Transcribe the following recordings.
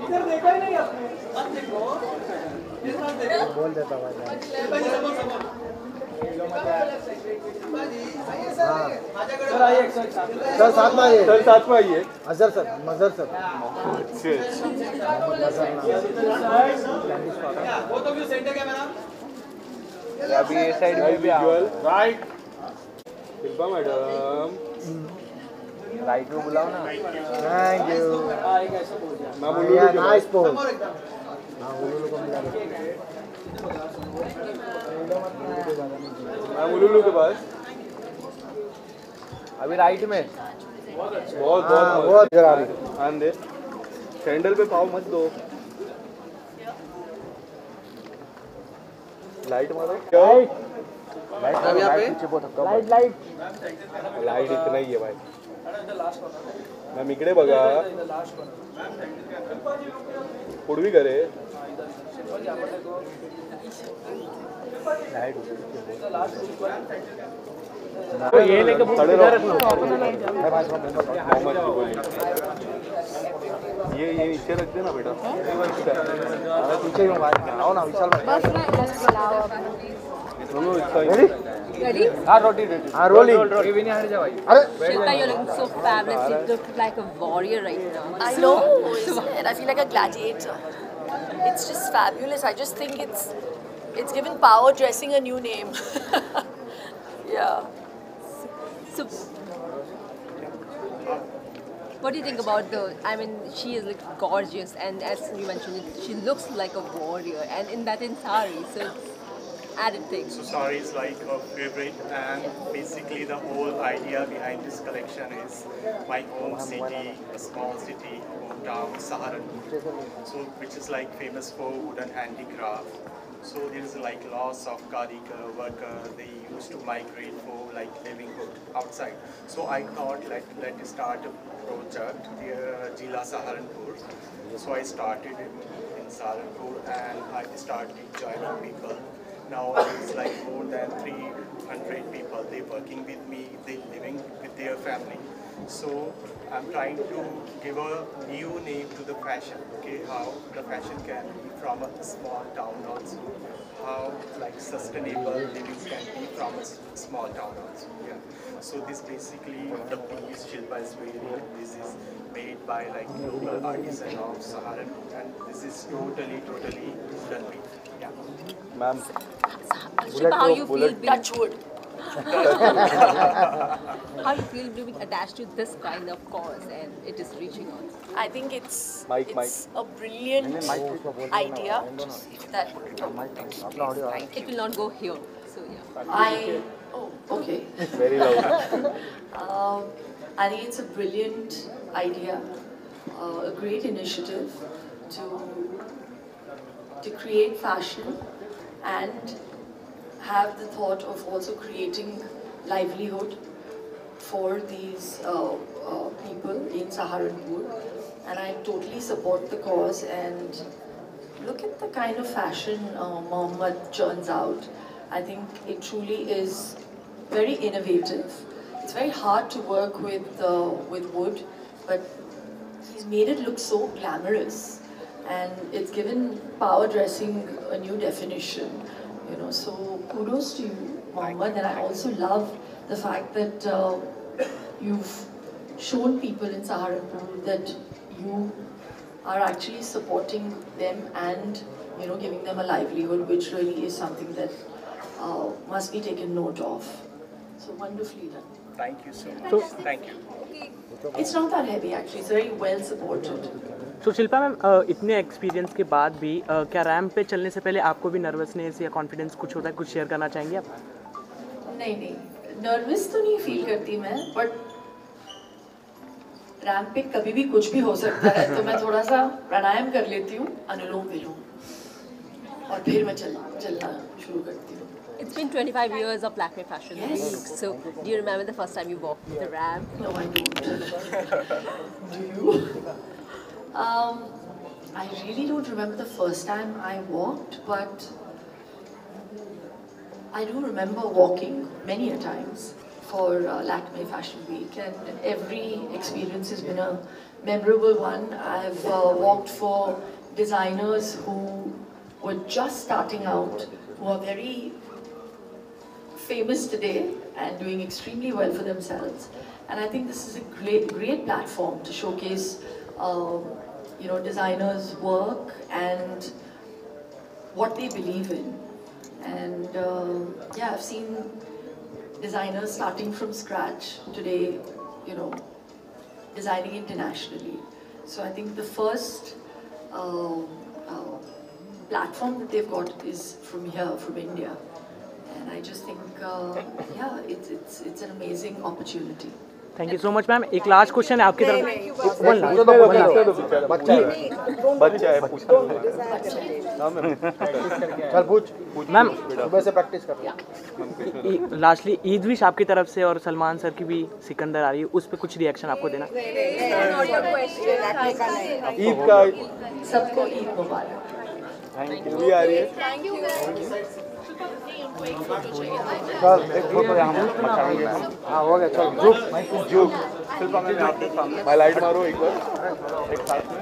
इधर देखा ही नहीं आपने? मत देखो। बोल देता भाई। हाँ। सर साथ में आइए। सर साथ में आइए। अजहर सर, मजहर सर। अच्छे। वो तो व्यू सेंटर कैमरा। अभी ये साइड में भी आओ। राइट। शिल्पा मैडम। राइट को बुलाओ ना। Thank you. मैं बोलूँ नाइस पोज। हाँ उलूलू को मिला। मैं उलूलू के पास। अभी राइट में। बहुत इधर आ रही। आन दे। सैंडल पे पाँव मत दो। लाइट मारो। लाइट इतना ही है भाई. मॅम इकडे बघा. पुढवी करे. ये लेके ये नीचे रख देना बेटा. पीछे आओ ना विशाल भाई. Ready? Rolling. Shilpa, you're looking so fabulous. You look like a warrior right now. I know, and I feel like a gladiator. It's just fabulous. I just think it's given power dressing a new name. Yeah. So, what do you think about I mean, she is like gorgeous, and as you mentioned, she looks like a warrior, and in that in sari, so it's added thing. So sari is like her favorite, and basically the whole idea behind this collection is my home city, a small city, hometown, Saharanpur, so which is like famous for wooden handicraft. So there is like loss of Karika worker. They used to migrate for like livelihood outside. So I thought let start a project here, Jila Saharanpur. So I started it in Saharanpur, and I started joining people. Now it's like more than 300 people. They working with me. They living with their family. So I'm trying to give a new name to the fashion. Okay, how the fashion can be from a small town also. How like sustainable living can be from a small town also. Yeah. So this basically the piece Shilpa is wearing. This is made by like local artisan of Saharanpur, and this is totally wooden made. Yeah. Ma'am. Shilpa, how you feel being Touch wood. how you feel being attached to this kind of cause, and it is reaching out? I think it's Mike. a brilliant idea that It will not go here, so yeah. okay. Very loud. I think it's a brilliant idea, a great initiative to create fashion and have the thought of also creating livelihood for these people in Saharanpur, and I totally support the cause. And look at the kind of fashion Mohammed churns out. I think it truly is very innovative. It's very hard to work with wood, but he's made it look so glamorous, and it's given power dressing a new definition. You know, so kudos to you, Mohammed. And I also love the fact that you've shown people in Saharanpur that you are actually supporting them and, you know, giving them a livelihood, which really is something that must be taken note of. So wonderfully done. Thank you so much. Thank you. It's not that heavy actually. It's very well supported. तो Shilpa ma'am, इतने experience के बाद भी क्या ramp पे चलने से पहले आपको भी नर्वसनेस या कॉन्फिडेंस कुछ होता है? कुछ शेयर करना चाहेंगे आप? नहीं, नर्वस तो नहीं फील करती मैं, बट रैम्प पे कभी भी कुछ भी हो सकता है, तो मैं थोड़ा सा प्राणायाम कर लेती हूँ, अनुलोम विलोम, और फिर मैं चलना शुरू करती हूँ. It's been 25 years of Lakme Fashion Week. So, do you remember the first time you walked the ramp? No, I don't. Do you? I really don't remember the first time I walked, but I do remember walking many a times, for Lakme Fashion Week, and every experience has been a memorable one. I've walked for designers who were just starting out, who are very famous today and doing extremely well for themselves. And I think this is a great platform to showcase, designers' work and what they believe in. And I've seen designers starting from scratch today, designing internationally. So I think the first platform that they've got is from here, from India. And I just think, it's an amazing opportunity. Thank you so much ma'am. एक last question है आपकी तरफ. बच्चा है पूछना चल पूछ ma'am सुबह से प्रैक्टिस कर. लास्टली ईद विश आपकी तरफ से और सलमान सर की भी सिकंदर आ रही है, उस पर कुछ रिएक्शन आपको देना. ईद का सबको ईद मुबारक. मूवी आ रही है. चल एक फोटो यहाँ मचाएंगे. हाँ हो गया. चल जुग सिर्फ हमें आपके सामने मैं लाइट मारो एक बार एक साथ में.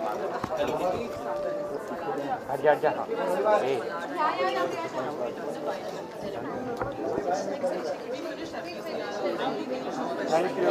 हट जा हाँ. Thank you.